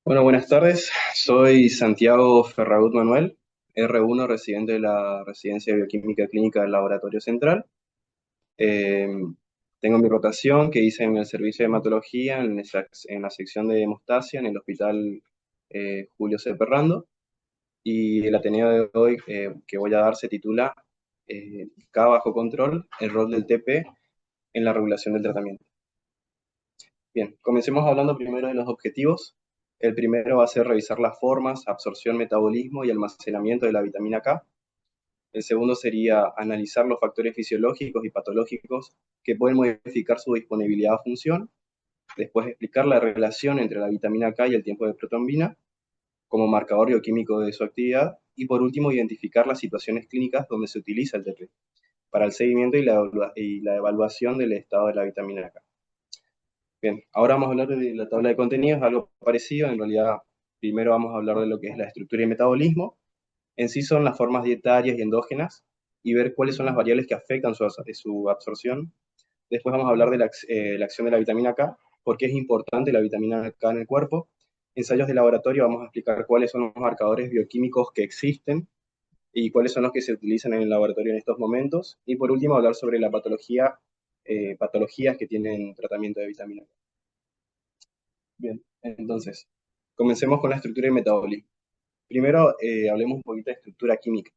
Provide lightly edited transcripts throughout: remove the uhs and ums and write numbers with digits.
Bueno, buenas tardes. Soy Santiago Ferragut Manuel, R1, residente de la Residencia de Bioquímica Clínica del Laboratorio Central. Eh, Tengo mi rotación que hice en el servicio de hematología en la sección de hemostasia en el Hospital Julio C. Perrando. Y el Ateneo de hoy que voy a dar se titula K bajo control, el rol del TP en la regulación del tratamiento. Bien, comencemos hablando primero de los objetivos. El primero va a ser revisar las formas, absorción, metabolismo y almacenamiento de la vitamina K. El segundo sería analizar los factores fisiológicos y patológicos que pueden modificar su disponibilidad o función. Después explicar la relación entre la vitamina K y el tiempo de protrombina como marcador bioquímico de su actividad. Y por último, identificar las situaciones clínicas donde se utiliza el TP para el seguimiento y la evaluación del estado de la vitamina K. Bien, ahora vamos a hablar de la tabla de contenidos, algo parecido. En realidad, primero vamos a hablar de lo que es la estructura y metabolismo. En sí son las formas dietarias y endógenas y ver cuáles son las variables que afectan su absorción. Después vamos a hablar de la acción de la vitamina K, por qué es importante la vitamina K en el cuerpo. Ensayos de laboratorio, vamos a explicar cuáles son los marcadores bioquímicos que existen y cuáles son los que se utilizan en el laboratorio en estos momentos. Y por último, hablar sobre la patologías que tienen tratamiento de vitamina K. Bien, entonces, comencemos con la estructura y metabolismo. Primero, hablemos un poquito de estructura química.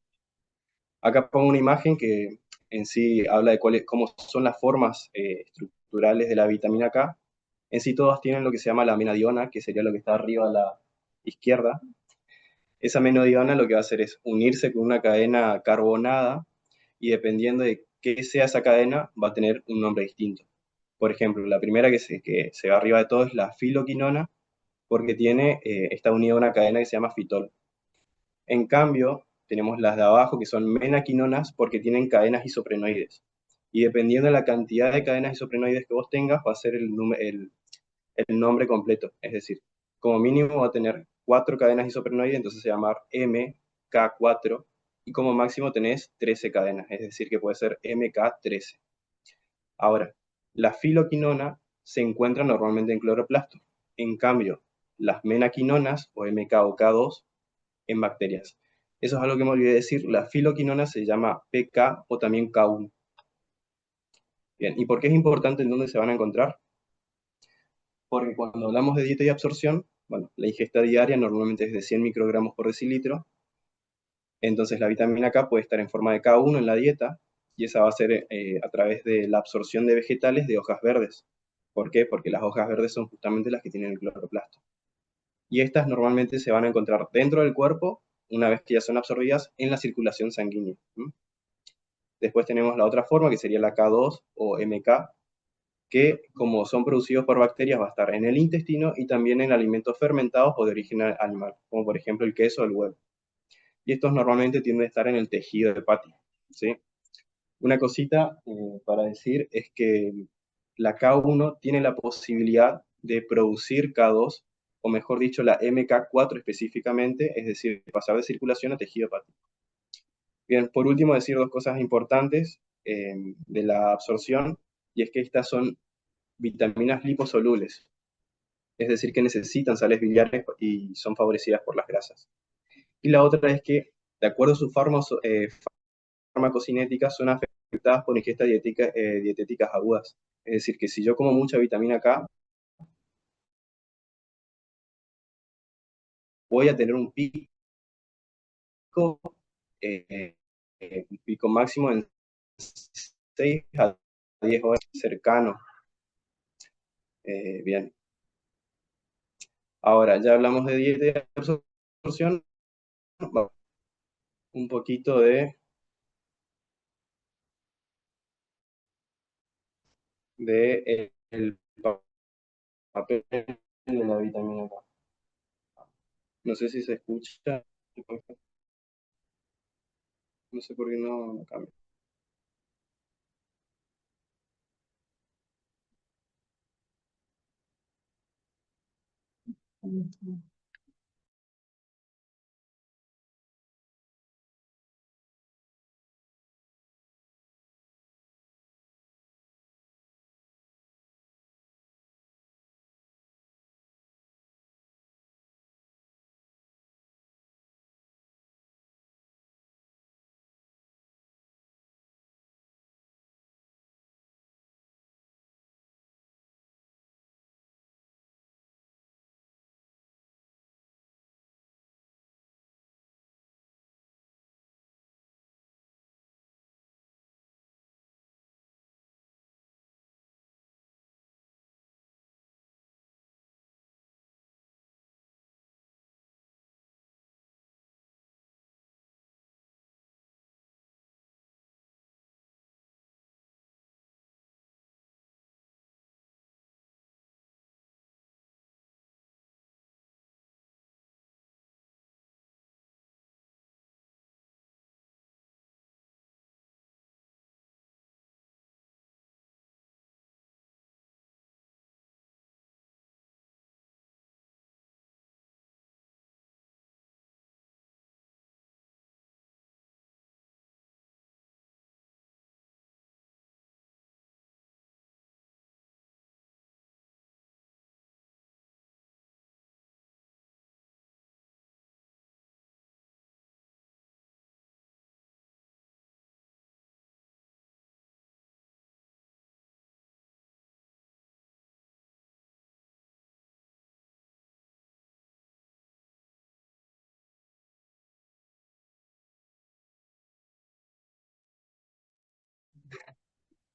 Acá pongo una imagen que en sí habla de cómo son las formas estructurales de la vitamina K. En sí todas tienen lo que se llama la menadiona, que sería lo que está arriba a la izquierda. Esa menadiona lo que va a hacer es unirse con una cadena carbonada y dependiendo de qué sea esa cadena, va a tener un nombre distinto. Por ejemplo, la primera que se va arriba de todo es la filoquinona, porque está unida a una cadena que se llama fitol. En cambio, tenemos las de abajo que son menaquinonas porque tienen cadenas isoprenoides. Y dependiendo de la cantidad de cadenas isoprenoides que vos tengas, va a ser el nombre completo. Es decir, como mínimo va a tener 4 cadenas isoprenoides, entonces se va a llamar MK4. Y como máximo tenés 13 cadenas, es decir, que puede ser MK13. Ahora, la filoquinona se encuentra normalmente en cloroplasto. En cambio, las menaquinonas o MK o K2 en bacterias. Eso es algo que me olvidé decir. La filoquinona se llama PK o también K1. Bien, ¿y por qué es importante en dónde se van a encontrar? Porque cuando hablamos de dieta y absorción, bueno, la ingesta diaria normalmente es de 100 microgramos por decilitro. Entonces la vitamina K puede estar en forma de K1 en la dieta y esa va a ser a través de la absorción de vegetales de hojas verdes. ¿Por qué? Porque las hojas verdes son justamente las que tienen el cloroplasto. Y estas normalmente se van a encontrar dentro del cuerpo una vez que ya son absorbidas en la circulación sanguínea. Después tenemos la otra forma, que sería la K2 o MK, que como son producidos por bacterias va a estar en el intestino y también en alimentos fermentados o de origen animal, como por ejemplo el queso o el huevo. Y estos normalmente tienden a estar en el tejido hepático, ¿sí? Una cosita para decir es que la K1 tiene la posibilidad de producir K2, o mejor dicho, la MK4 específicamente, es decir, pasar de circulación a tejido hepático. Bien, por último, decir dos cosas importantes de la absorción, y es que estas son vitaminas liposolubles, es decir, que necesitan sales biliares y son favorecidas por las grasas. Y la otra es que, de acuerdo a sus farmacocinéticas, son afectadas por ingestas dietéticas agudas. Es decir, que si yo como mucha vitamina K, voy a tener eh, un pico máximo en 6 a 10 horas cercano. Bien. Ahora, ya hablamos de dieta y absorción, un poquito el papel de la vitamina K. No sé si se escucha, no sé por qué no cambia.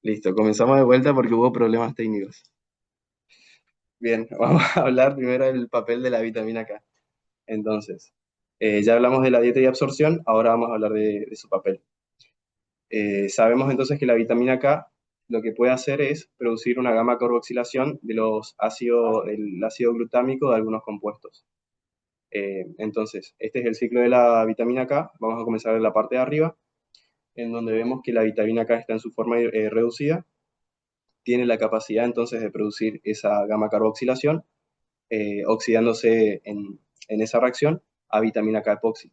Listo, comenzamos de vuelta porque hubo problemas técnicos. Bien, vamos a hablar primero del papel de la vitamina K. Entonces, ya hablamos de la dieta y absorción, ahora vamos a hablar de su papel. Sabemos entonces que la vitamina K lo que puede hacer es producir una gamma carboxilación de los ácidos, del ácido glutámico de algunos compuestos. Entonces, este es el ciclo de la vitamina K. Vamos a comenzar en la parte de arriba, en donde vemos que la vitamina K está en su forma reducida, tiene la capacidad entonces de producir esa gamma carboxilación, oxidándose en esa reacción a vitamina K epoxi.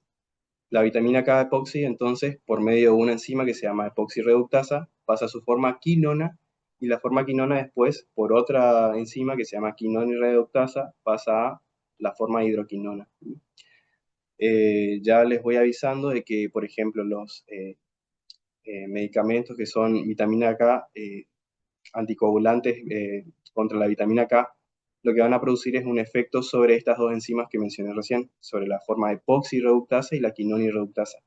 La vitamina K epoxi, entonces, por medio de una enzima que se llama epoxirreductasa, pasa a su forma quinona, y la forma quinona después, por otra enzima que se llama quinonirreductasa, pasa a la forma hidroquinona. Ya les voy avisando de que, por ejemplo, los medicamentos que son vitamina K, anticoagulantes contra la vitamina K, lo que van a producir es un efecto sobre estas dos enzimas que mencioné recién, sobre la forma epoxirreductasa y la quinonirreductasa,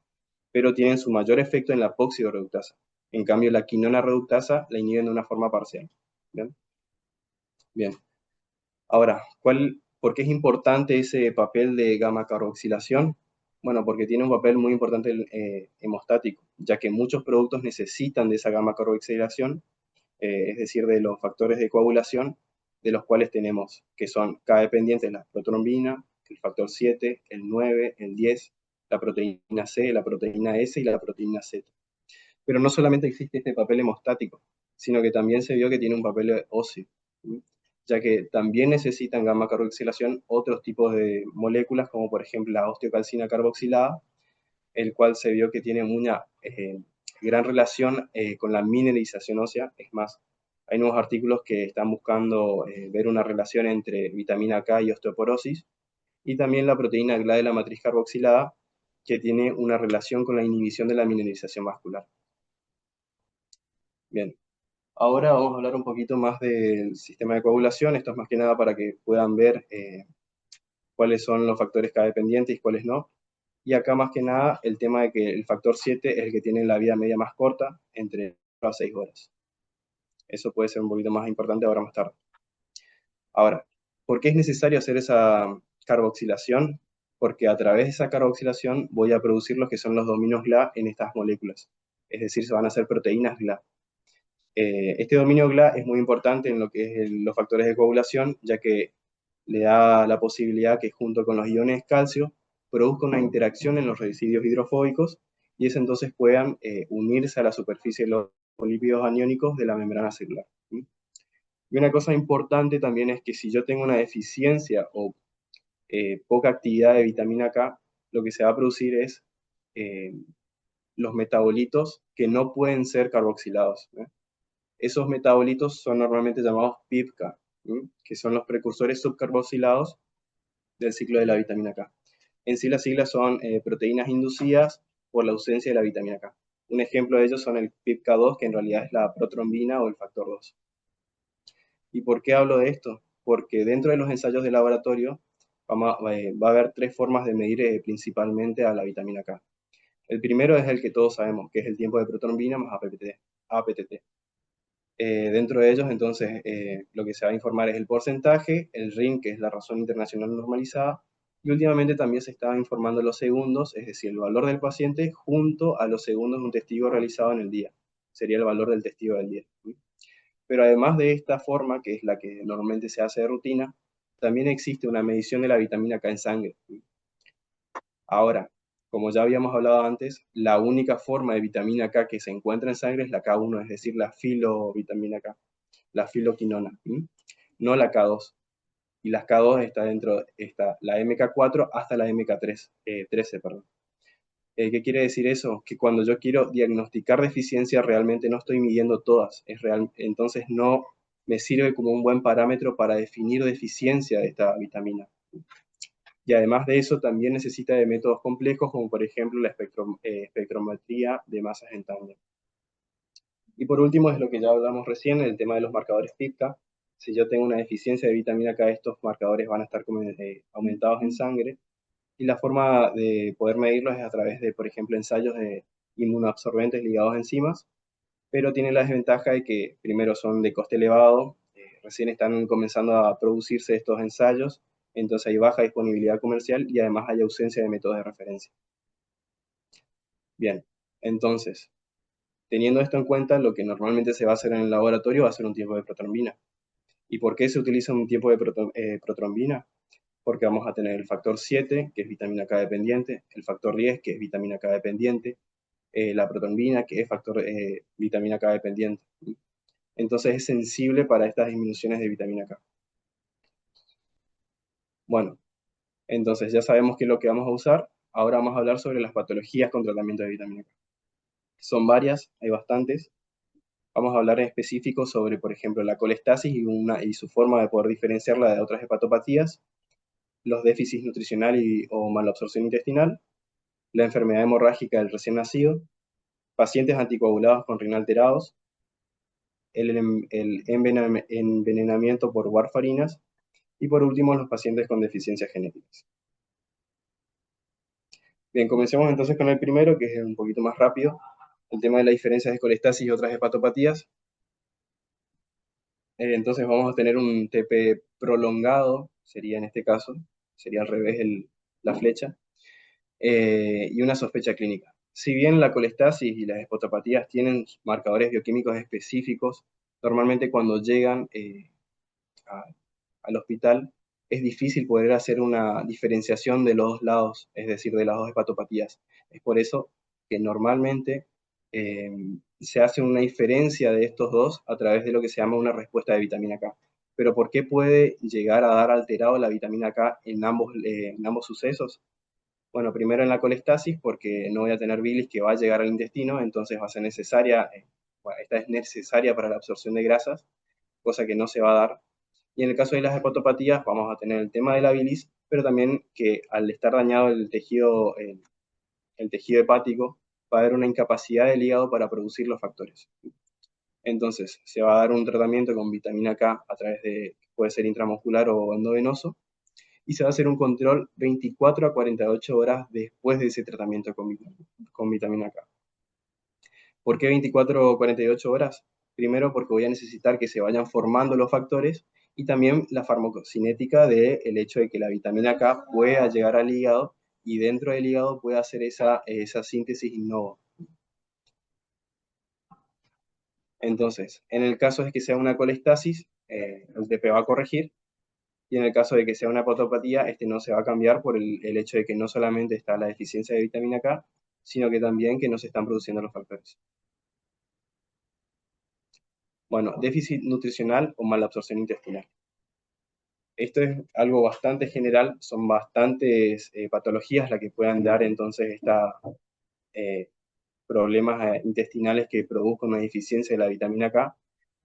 pero tienen su mayor efecto en la epoxirreductasa. En cambio, la quinona reductasa la inhiben de una forma parcial. ¿Bien? Bien. Ahora, ¿por qué es importante ese papel de gamma carboxilación? Bueno, porque tiene un papel muy importante hemostático, ya que muchos productos necesitan de esa gamma carboxilación, es decir, de los factores de coagulación, de los cuales tenemos, que son K dependientes, la protrombina, el factor 7, el 9, el 10, la proteína C, la proteína S y la proteína Z. Pero no solamente existe este papel hemostático, sino que también se vio que tiene un papel óseo, ya que también necesitan gamma carboxilación otros tipos de moléculas, como por ejemplo la osteocalcina carboxilada, el cual se vio que tiene una gran relación con la mineralización ósea. Es más, hay nuevos artículos que están buscando ver una relación entre vitamina K y osteoporosis, y también la proteína GLA de la matriz carboxilada, que tiene una relación con la inhibición de la mineralización vascular. Bien, ahora vamos a hablar un poquito más del sistema de coagulación. Esto es más que nada para que puedan ver cuáles son los factores K dependientes y cuáles no. Y acá más que nada el tema de que el factor 7 es el que tiene la vida media más corta, entre 4 a 6 horas. Eso puede ser un poquito más importante ahora más tarde. Ahora, ¿por qué es necesario hacer esa carboxilación? Porque a través de esa carboxilación voy a producir los que son los dominios GLA en estas moléculas. Es decir, se van a hacer proteínas GLA. Este dominio GLA es muy importante en lo que es los factores de coagulación, ya que le da la posibilidad que junto con los iones calcio produzca una interacción en los residuos hidrofóbicos, y es entonces puedan unirse a la superficie de los lípidos aniónicos de la membrana celular. ¿Sí? Y una cosa importante también es que si yo tengo una deficiencia o poca actividad de vitamina K, lo que se va a producir es eh, los metabolitos que no pueden ser carboxilados. Esos metabolitos son normalmente llamados PIPK, que son los precursores subcarboxilados del ciclo de la vitamina K. En sí las siglas son proteínas inducidas por la ausencia de la vitamina K. Un ejemplo de ellos son el PIPK2, que en realidad es la protrombina o el factor 2. ¿Y por qué hablo de esto? Porque dentro de los ensayos de laboratorio va a haber tres formas de medir principalmente a la vitamina K. El primero es el que todos sabemos, que es el tiempo de protrombina más APTT. Dentro de ellos, entonces, lo que se va a informar es el porcentaje, el RIN, que es la razón internacional normalizada, y últimamente también se estaba informando los segundos, es decir, el valor del paciente junto a los segundos de un testigo realizado en el día. Sería el valor del testigo del día. Pero además de esta forma, que es la que normalmente se hace de rutina, también existe una medición de la vitamina K en sangre. Ahora, como ya habíamos hablado antes, la única forma de vitamina K que se encuentra en sangre es la K1, es decir, la filovitamina K, la filoquinona, no la K2. Y las K2 está la MK4 hasta la MK3, 13, perdón. ¿Qué quiere decir eso? Que cuando yo quiero diagnosticar deficiencia, realmente no estoy midiendo todas. Entonces no me sirve como un buen parámetro para definir deficiencia de esta vitamina. Y además de eso, también necesita de métodos complejos, como por ejemplo la espectrometría de masas en tándem. Y por último, es lo que ya hablamos recién, el tema de los marcadores PIPK. Si yo tengo una deficiencia de vitamina K, estos marcadores van a estar aumentados en sangre. Y la forma de poder medirlos es a través de, por ejemplo, ensayos de inmunoabsorbentes ligados a enzimas, pero tiene la desventaja de que primero son de coste elevado, recién están comenzando a producirse estos ensayos, entonces hay baja disponibilidad comercial y además hay ausencia de métodos de referencia. Bien, entonces, teniendo esto en cuenta, lo que normalmente se va a hacer en el laboratorio va a ser un tiempo de protrombina. ¿Y por qué se utiliza un tiempo de protrombina? Porque vamos a tener el factor 7, que es vitamina K dependiente, el factor 10, que es vitamina K dependiente, la protrombina, que es factor vitamina K dependiente. Entonces es sensible para estas disminuciones de vitamina K. Bueno, entonces ya sabemos qué es lo que vamos a usar. Ahora vamos a hablar sobre las patologías con tratamiento de vitamina K. Son varias, hay bastantes. Vamos a hablar en específico sobre, por ejemplo, la colestasis y su forma de poder diferenciarla de otras hepatopatías, los déficits nutricional o malabsorción intestinal, la enfermedad hemorrágica del recién nacido, pacientes anticoagulados con renal alterados, el envenenamiento por warfarinas y por último los pacientes con deficiencias genéticas. Bien, comencemos entonces con el primero, que es un poquito más rápido, el tema de las diferencias de colestasis y otras hepatopatías. Entonces vamos a tener un TP prolongado, sería en este caso, sería al revés la flecha, y una sospecha clínica. Si bien la colestasis y las hepatopatías tienen marcadores bioquímicos específicos, normalmente cuando llegan a- al hospital es difícil poder hacer una diferenciación de los dos lados, es decir, de las dos hepatopatías. Es por eso que normalmente eh, se hace una diferencia de estos dos a través de lo que se llama una respuesta de vitamina K. Pero ¿por qué puede llegar a dar alterado la vitamina K en ambos sucesos? Bueno, primero en la colestasis, porque no voy a tener bilis que va a llegar al intestino, entonces va a ser necesaria, bueno, esta es necesaria para la absorción de grasas, cosa que no se va a dar. Y en el caso de las hepatopatías, vamos a tener el tema de la bilis, pero también que al estar dañado el tejido hepático, va a haber una incapacidad del hígado para producir los factores. Entonces, se va a dar un tratamiento con vitamina K a través de, puede ser intramuscular o endovenoso, y se va a hacer un control 24 a 48 horas después de ese tratamiento con vitamina K. ¿Por qué 24 o 48 horas? Primero porque voy a necesitar que se vayan formando los factores y también la farmacocinética del hecho de que la vitamina K pueda llegar al hígado y dentro del hígado pueda hacer esa síntesis in novo. Entonces, en el caso de que sea una colestasis, el TP va a corregir, y en el caso de que sea una hepatopatía, este no se va a cambiar por el hecho de que no solamente está la deficiencia de vitamina K, sino que también que no se están produciendo los factores. Bueno, déficit nutricional o malabsorción intestinal. Esto es algo bastante general, son bastantes patologías las que puedan dar entonces estos problemas intestinales que produzcan una deficiencia de la vitamina K.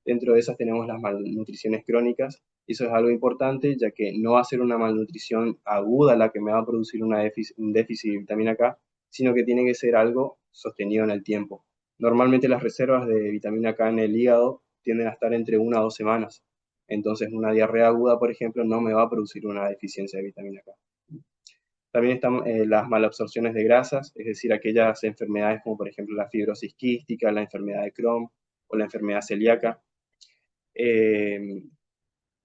Dentro de esas tenemos las malnutriciones crónicas, y eso es algo importante, ya que no va a ser una malnutrición aguda la que me va a producir un déficit de vitamina K, sino que tiene que ser algo sostenido en el tiempo. Normalmente las reservas de vitamina K en el hígado tienden a estar entre 1 a 2 semanas. Entonces una diarrea aguda, por ejemplo, no me va a producir una deficiencia de vitamina K. También están las malabsorciones de grasas, es decir, aquellas enfermedades como por ejemplo la fibrosis quística, la enfermedad de Crohn o la enfermedad celíaca. Eh,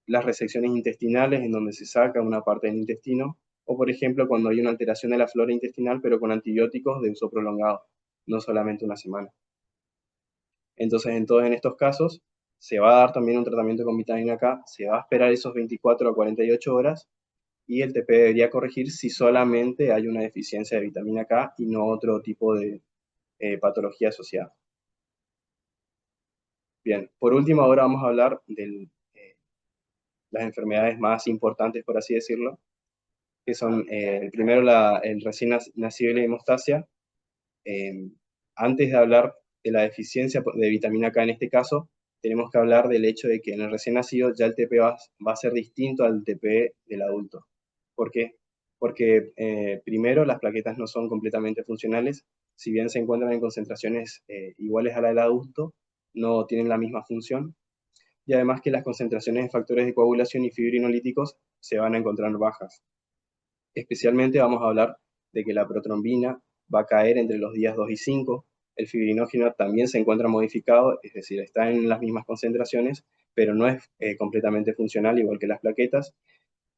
las resecciones intestinales en donde se saca una parte del intestino, o por ejemplo cuando hay una alteración de la flora intestinal pero con antibióticos de uso prolongado, no solamente una semana. Entonces en todos estos casos se va a dar también un tratamiento con vitamina K, se va a esperar esos 24 a 48 horas y el TP debería corregir si solamente hay una deficiencia de vitamina K y no otro tipo de patología asociada. Bien, por último ahora vamos a hablar de las enfermedades más importantes, por así decirlo, que son primero el recién nacido y la hemostasia. Eh, Antes de hablar de la deficiencia de vitamina K en este caso, tenemos que hablar del hecho de que en el recién nacido ya el TP va a ser distinto al TP del adulto. ¿Por qué? Porque primero las plaquetas no son completamente funcionales, si bien se encuentran en concentraciones iguales a la del adulto, no tienen la misma función, y además que las concentraciones de factores de coagulación y fibrinolíticos se van a encontrar bajas. Especialmente vamos a hablar de que la protrombina va a caer entre los días 2 y 5, El fibrinógeno también se encuentra modificado, es decir, está en las mismas concentraciones, pero no es completamente funcional, igual que las plaquetas.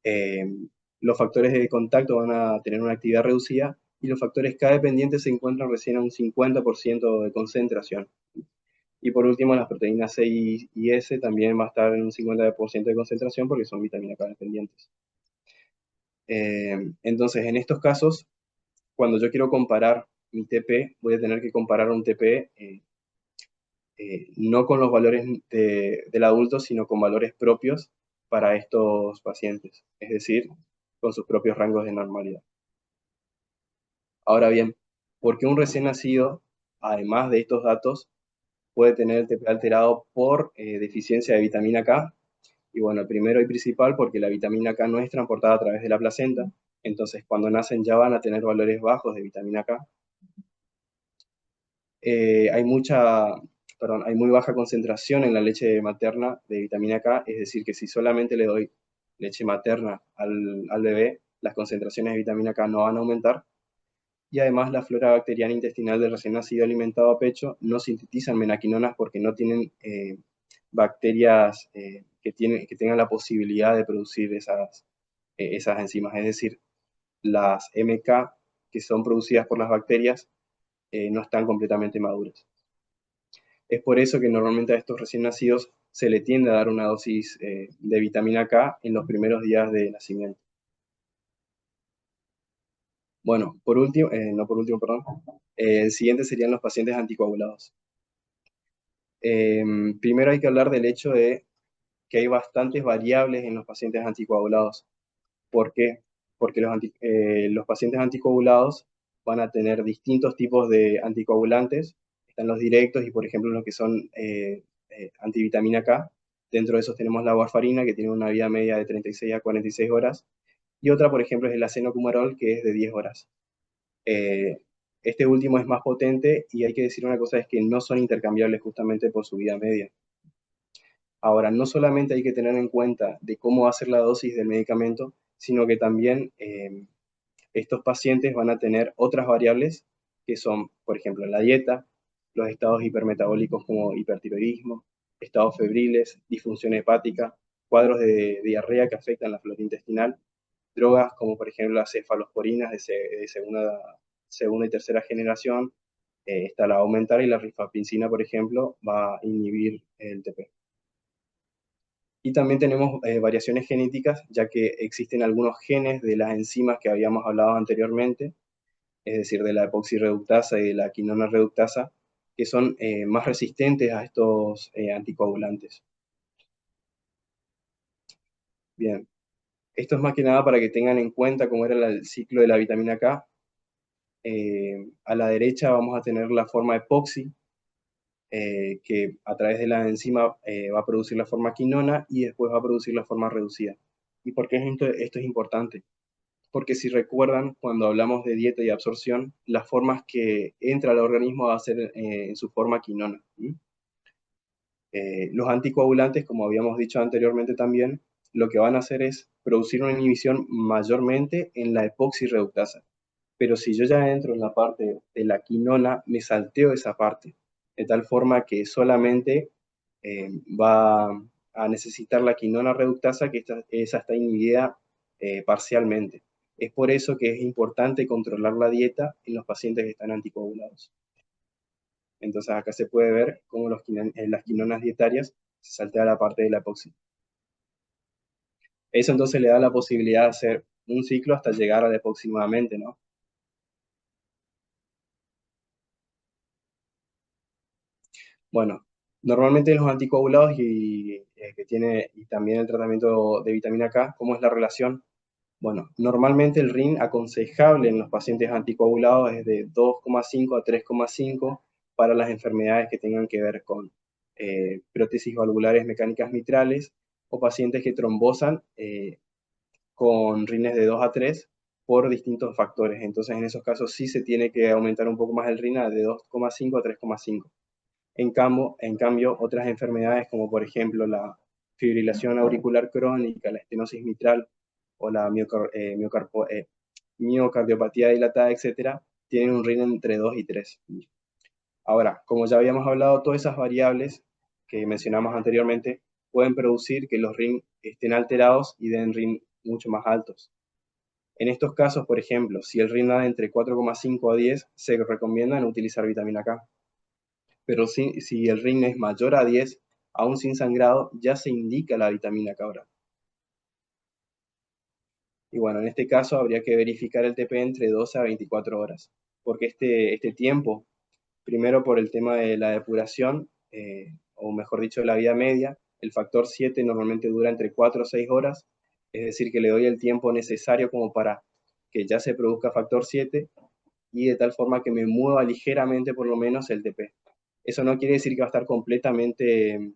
Eh, los factores de contacto van a tener una actividad reducida y los factores K dependientes se encuentran recién a un 50% de concentración. Y por último, las proteínas C y S también va a estar en un 50% de concentración porque son vitamina K dependientes. Entonces, en estos casos, cuando yo quiero comparar mi TP, voy a tener que comparar un TP no con los valores del adulto, sino con valores propios para estos pacientes, es decir, con sus propios rangos de normalidad. Ahora bien, ¿por qué un recién nacido, además de estos datos, puede tener el TP alterado por deficiencia de vitamina K? Y bueno, primero y principal, porque la vitamina K no es transportada a través de la placenta, entonces cuando nacen ya van a tener valores bajos de vitamina K. Hay hay muy baja concentración en la leche materna de vitamina K, es decir, que si solamente le doy leche materna al bebé, las concentraciones de vitamina K no van a aumentar. Y además la flora bacteriana intestinal del recién nacido alimentado a pecho no sintetizan menaquinonas porque no tienen bacterias que tengan la posibilidad de producir esas enzimas. Es decir, las MK que son producidas por las bacterias no están completamente maduras. Es por eso que normalmente a estos recién nacidos se le tiende a dar una dosis de vitamina K en los primeros días de nacimiento. Bueno, por último, no por último, perdón, el siguiente serían los pacientes anticoagulados. Primero hay que hablar del hecho de que hay bastantes variables en los pacientes anticoagulados. ¿Por qué? Porque los pacientes anticoagulados van a tener distintos tipos de anticoagulantes. Están los directos y, por ejemplo, los que son antivitamina K. Dentro de esos tenemos la warfarina, que tiene una vida media de 36 a 46 horas. Y otra, por ejemplo, es el acenocumarol, que es de 10 horas. Eh, este último es más potente y hay que decir una cosa, es que no son intercambiables justamente por su vida media. Ahora, no solamente hay que tener en cuenta de cómo va a ser la dosis del medicamento, sino que también estos pacientes van a tener otras variables que son, por ejemplo, la dieta, los estados hipermetabólicos como hipertiroidismo, estados febriles, disfunción hepática, cuadros de diarrea que afectan la flora intestinal, drogas como por ejemplo las cefalosporinas de segunda y tercera generación, está la aumentar y la rifampicina, por ejemplo, va a inhibir el TP. Y también tenemos variaciones genéticas, ya que existen algunos genes de las enzimas que habíamos hablado anteriormente, es decir, de la epoxirreductasa y de la quinona reductasa, que son más resistentes a estos anticoagulantes. Bien, esto es más que nada para que tengan en cuenta cómo era el ciclo de la vitamina K. A la derecha vamos a tener la forma epoxi, que a través de la enzima va a producir la forma quinona y después va a producir la forma reducida. ¿Y por qué esto es importante? Porque si recuerdan, cuando hablamos de dieta y absorción, las formas que entra al organismo va a ser en su forma quinona. Los anticoagulantes, como habíamos dicho anteriormente también, lo que van a hacer es producir una inhibición mayormente en la epoxirreductasa. Pero si yo ya entro en la parte de la quinona, me salteo esa parte, de tal forma que solamente va a necesitar la quinona reductasa, que esa está inhibida parcialmente. Es por eso que es importante controlar la dieta en los pacientes que están anticoagulados. Entonces acá se puede ver cómo las quinonas dietarias se saltea la parte de la epoxi. Eso entonces le da la posibilidad de hacer un ciclo hasta llegar a la epoxi nuevamente, ¿no? Bueno, normalmente los anticoagulados y también el tratamiento de vitamina K, ¿cómo es la relación? Bueno, normalmente el RIN aconsejable en los pacientes anticoagulados es de 2,5 a 3,5 para las enfermedades que tengan que ver con prótesis valvulares mecánicas mitrales o pacientes que trombosan con rines de 2 a 3 por distintos factores. Entonces, en esos casos sí se tiene que aumentar un poco más el RIN de 2,5 a 3,5. En cambio, otras enfermedades como por ejemplo la fibrilación auricular crónica, la estenosis mitral o la miocardiopatía dilatada, etcétera, tienen un RIN entre 2 y 3. Ahora, como ya habíamos hablado, todas esas variables que mencionamos anteriormente pueden producir que los RIN estén alterados y den RIN mucho más altos. En estos casos, por ejemplo, si el RIN da entre 4,5 a 10, se recomienda no utilizar vitamina K. Pero si el RIN es mayor a 10, aún sin sangrado, ya se indica la vitamina K oral. Y bueno, en este caso habría que verificar el TP entre 12 a 24 horas, porque este tiempo, primero por el tema de la depuración, o mejor dicho, la vida media, el factor 7 normalmente dura entre 4 o 6 horas, es decir, que le doy el tiempo necesario como para que ya se produzca factor 7 y de tal forma que me mueva ligeramente por lo menos el TP. Eso no quiere decir que va a estar completamente,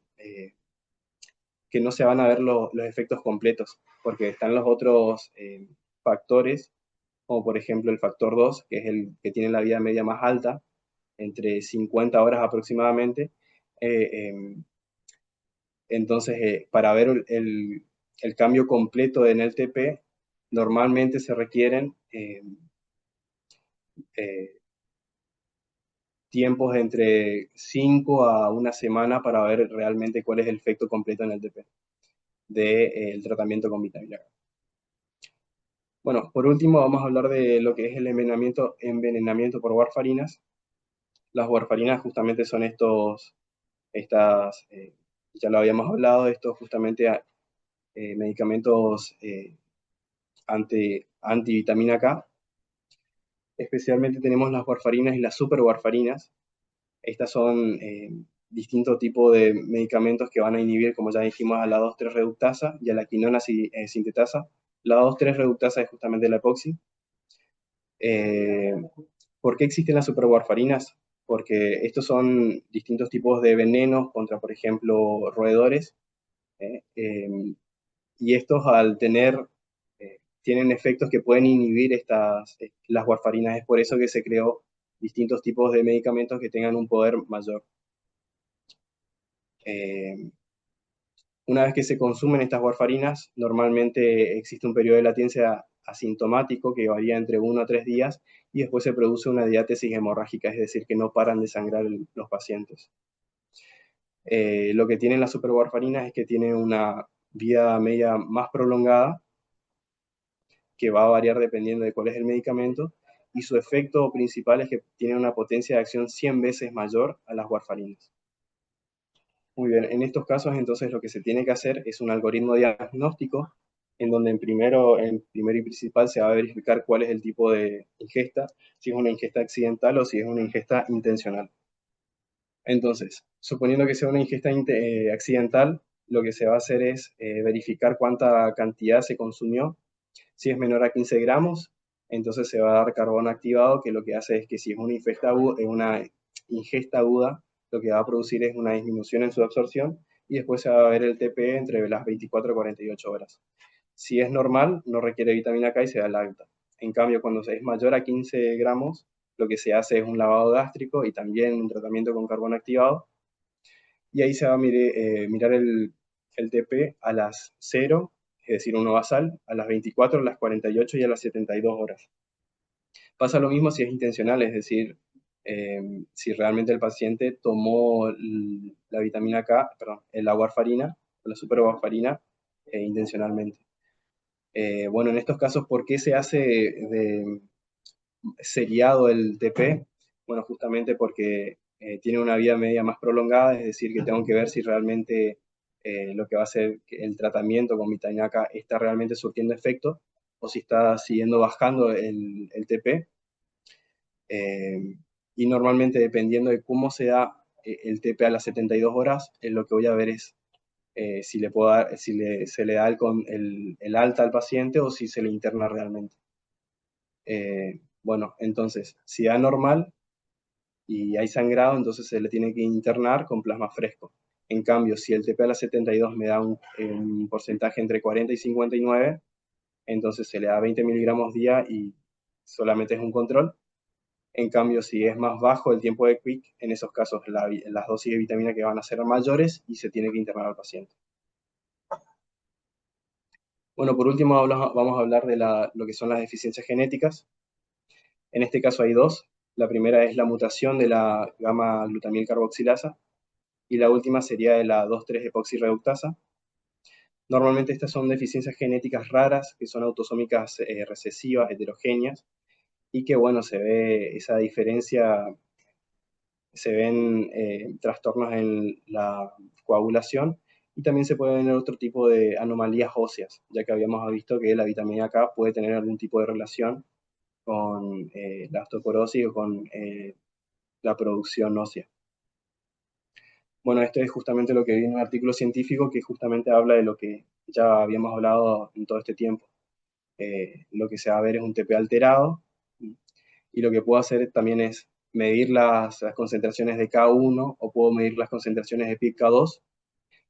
que no se van a ver los efectos completos, porque están los otros factores, como por ejemplo el factor 2, que es el que tiene la vida media más alta, entre 50 horas aproximadamente. Eh, eh, entonces, para ver el cambio completo en el TP, normalmente se requieren eh, tiempos de entre 5 a una semana para ver realmente cuál es el efecto completo en el TP del tratamiento con vitamina K. Bueno, por último vamos a hablar de lo que es el envenenamiento por warfarinas. Las warfarinas justamente son ya lo habíamos hablado, estos justamente medicamentos antivitamina K. Especialmente tenemos las warfarinas y las superwarfarinas. Estas son distintos tipos de medicamentos que van a inhibir, como ya dijimos, a la 2,3 reductasa y a la quinona sintetasa. La 2,3 reductasa es justamente la epoxi. Eh, ¿Por qué existen las superwarfarinas? Porque estos son distintos tipos de venenos contra, por ejemplo, roedores. ¿Eh? Y estos al tienen efectos que pueden inhibir las warfarinas. Es por eso que se creó distintos tipos de medicamentos que tengan un poder mayor. Eh, una vez que se consumen estas warfarinas, normalmente existe un periodo de latencia asintomático que varía entre 1 a 3 días y después se produce una diátesis hemorrágica, es decir, que no paran de sangrar los pacientes. Lo que tienen las superwarfarinas es que tienen una vida media más prolongada, que va a variar dependiendo de cuál es el medicamento, y su efecto principal es que tiene una potencia de acción 100 veces mayor a las warfarinas. Muy bien, en estos casos entonces lo que se tiene que hacer es un algoritmo diagnóstico en donde en primero y principal se va a verificar cuál es el tipo de ingesta, si es una ingesta accidental o si es una ingesta intencional. Entonces, suponiendo que sea una ingesta accidental, lo que se va a hacer es verificar cuánta cantidad se consumió. Si es menor a 15 gramos, entonces se va a dar carbón activado, que lo que hace es que si es una ingesta aguda, lo que va a producir es una disminución en su absorción y después se va a ver el TP entre las 24 y 48 horas. Si es normal, no requiere vitamina K y se da el alta. En cambio, cuando es mayor a 15 gramos, lo que se hace es un lavado gástrico y también un tratamiento con carbón activado. Y ahí se va a mirar el TP a las 0, es decir, uno basal, a las 24, a las 48 y a las 72 horas. Pasa lo mismo si es intencional, es decir, si realmente el paciente tomó la vitamina K, perdón, la warfarina o la superwarfarina intencionalmente. Bueno, en estos casos, ¿por qué se hace seriado el TP? Bueno, justamente porque tiene una vida media más prolongada, es decir, que tengo que ver si realmente lo que va a ser el tratamiento con vitamina K está realmente surtiendo efecto o si está siguiendo bajando el TP. Eh, y normalmente, dependiendo de cómo se da el TP a las 72 horas, lo que voy a ver es si le puedo dar, se le da el alta al paciente o si se le interna realmente. Bueno, entonces, si da normal y hay sangrado, entonces se le tiene que internar con plasma fresco. En cambio, si el TP a las 72 me da un porcentaje entre 40 y 59, entonces se le da 20 miligramos día y solamente es un control. En cambio, si es más bajo el tiempo de quick, en esos casos las dosis de vitamina que van a ser mayores y se tiene que internar al paciente. Bueno, por último vamos a hablar de lo que son las deficiencias genéticas. En este caso hay dos. La primera es la mutación de la gamma glutamil carboxilasa y la última sería de la 2,3-epoxirreductasa. Normalmente estas son deficiencias genéticas raras que son autosómicas recesivas, heterogéneas, y que bueno, se ve esa diferencia, se ven trastornos en la coagulación y también se puede ver otro tipo de anomalías óseas, ya que habíamos visto que la vitamina K puede tener algún tipo de relación con la osteoporosis o con la producción ósea. Bueno, esto es justamente lo que vi en un artículo científico que justamente habla de lo que ya habíamos hablado en todo este tiempo. Lo que se va a ver es un TP alterado y lo que puedo hacer también es medir las concentraciones de K1 o puedo medir las concentraciones de PIK2,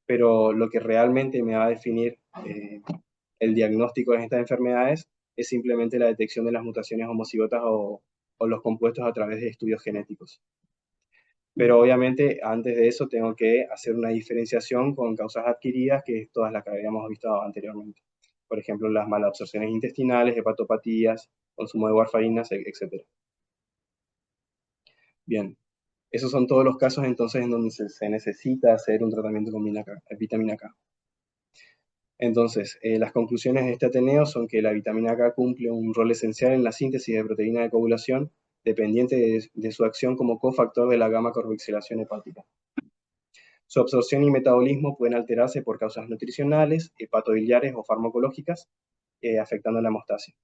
pero lo que realmente me va a definir el diagnóstico de estas enfermedades es simplemente la detección de las mutaciones homocigotas o los compuestos a través de estudios genéticos. Pero obviamente antes de eso tengo que hacer una diferenciación con causas adquiridas, que es todas las que habíamos visto anteriormente. Por ejemplo, las malabsorciones intestinales, hepatopatías, consumo de warfarinas, etc. Bien, esos son todos los casos entonces en donde se necesita hacer un tratamiento con vitamina K. Entonces, las conclusiones de este Ateneo son que la vitamina K cumple un rol esencial en la síntesis de proteína de coagulación, dependiente de su acción como cofactor de la gamma carboxilación hepática. Su absorción y metabolismo pueden alterarse por causas nutricionales, hepatobiliares o farmacológicas, afectando la hemostasia.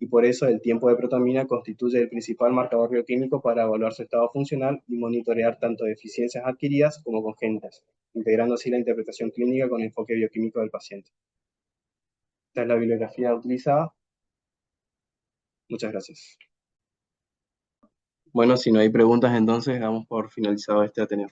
Y por eso el tiempo de protamina constituye el principal marcador bioquímico para evaluar su estado funcional y monitorear tanto deficiencias adquiridas como congénitas, integrando así la interpretación clínica con enfoque bioquímico del paciente. Esta es la bibliografía utilizada. Muchas gracias. Bueno, si no hay preguntas, entonces damos por finalizado este Ateneo.